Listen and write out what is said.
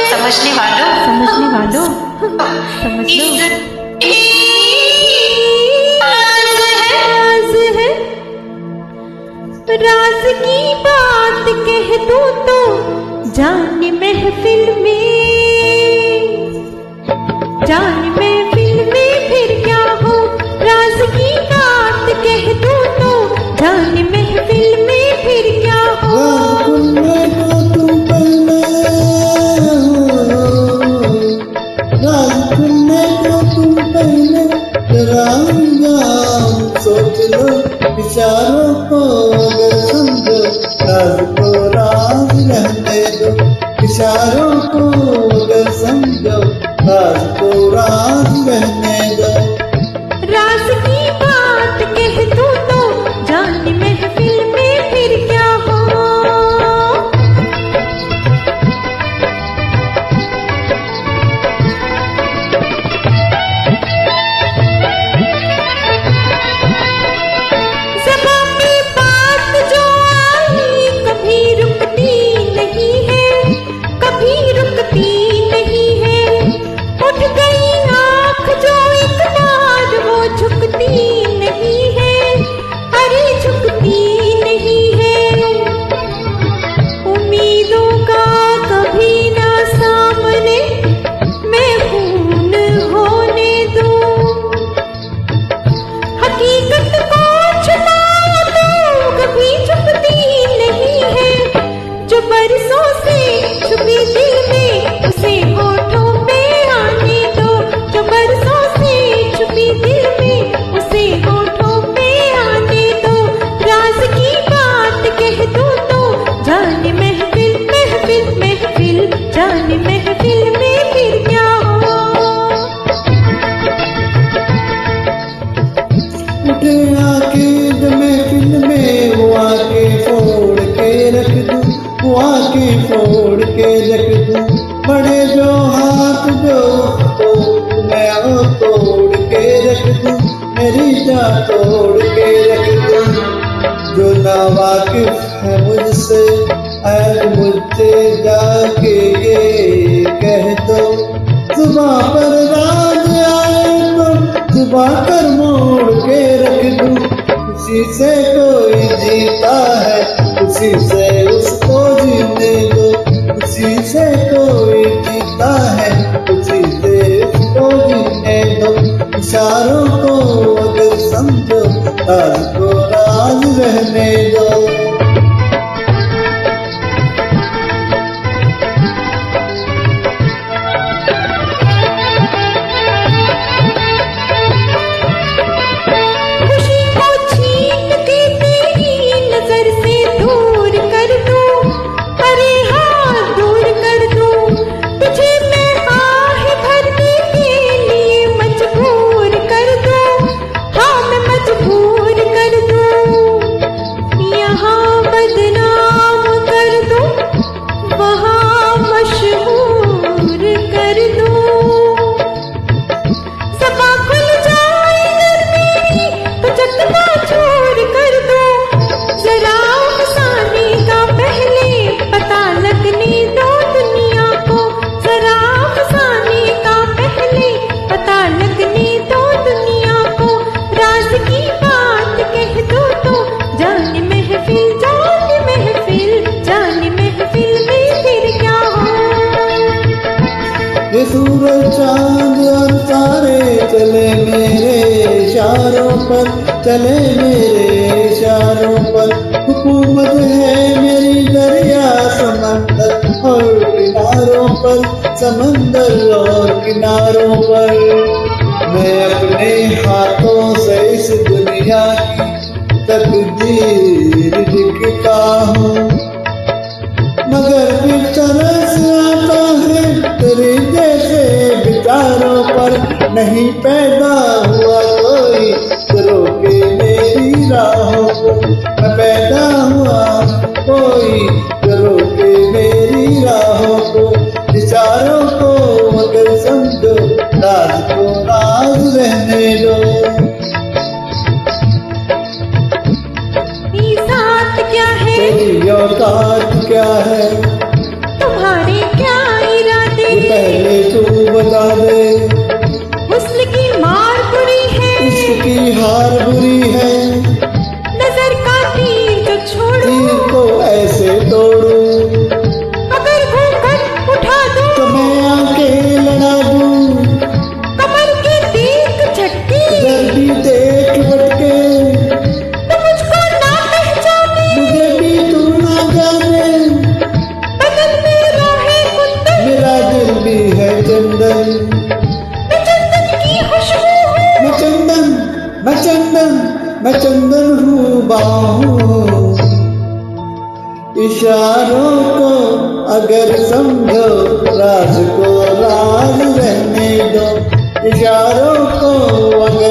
समझने वालों समझ लो, राज की बात कह दूं तो जान महफिल में फिर क्या हो। राज की बात कह दूं तो जान महफिल में फिर क्या हो। सोच लो इशारों को अगर समझो, राज को राज रहने दो। इशारों को अगर समझो, राज को राज रहने दो। राज की बात कह दूं तो जान महफिल में फिर क्या हो। फोड़ के रख दूं बड़े जो हाथ जो तो मैं वो तोड़ के रख दूं, मेरी जा तोड़ के रख दूं। जो ना वाकिफ है मुझसे ऐड मुझसे जाके ये कह दो। जुबां पर राज आए तो जुबां कर मोड़ के रख दूं। खुशी से कोई जीता है, खुशी से उसको जीने दो। खुशी से कोई जीता है, खुशी से उसको जीने दो। इशारों को अगर समझो, राज को राज रहने दो। ये सूरज चांद और तारे चले मेरे इशारों पर, चले मेरे इशारों पर। हुकूमत है मेरी दरिया समंदर और किनारों पर, समंदर और किनारों पर। मैं अपने हाथों से इस दुनिया की तकदीर लिखता हूँ, मगर फिर तरस आता है तेरे जैसे विचारों पर। नहीं पैदा हुआ कोई जो रोके मेरी राहों को, मैं पैदा हुआ कोई जो रोके मेरी राहों को। विचारों को मगर समझो, राज को राज रहने दो। ये साथ क्या है, तेरी औकात क्या है, तुम्हारे क्या इरादे, ये पहले तू बता दे। हुस्न की मार बुरी है, इश्क की हार बुरी है, नजर का तीर जो छोड़ो, तीर को ऐसे तोड़ूं अगर घूंघट उठा दूं तो मैं आके लड़ा दूं। कमर के देख झटके, दर्दी देख भटके, तो मुझको ना पहचाने, मुझे भी तू ना जाने। बदन में राहे कुंदन, मेरा दिल भी है चंदन, मैं चंदन की खुशबू हूँ, मैं चंदन, मैं चंदन, मैं चंदन हूँ बाहूं। इशारों को अगर समझो, राज को राज रहने दो। इशारों को अगर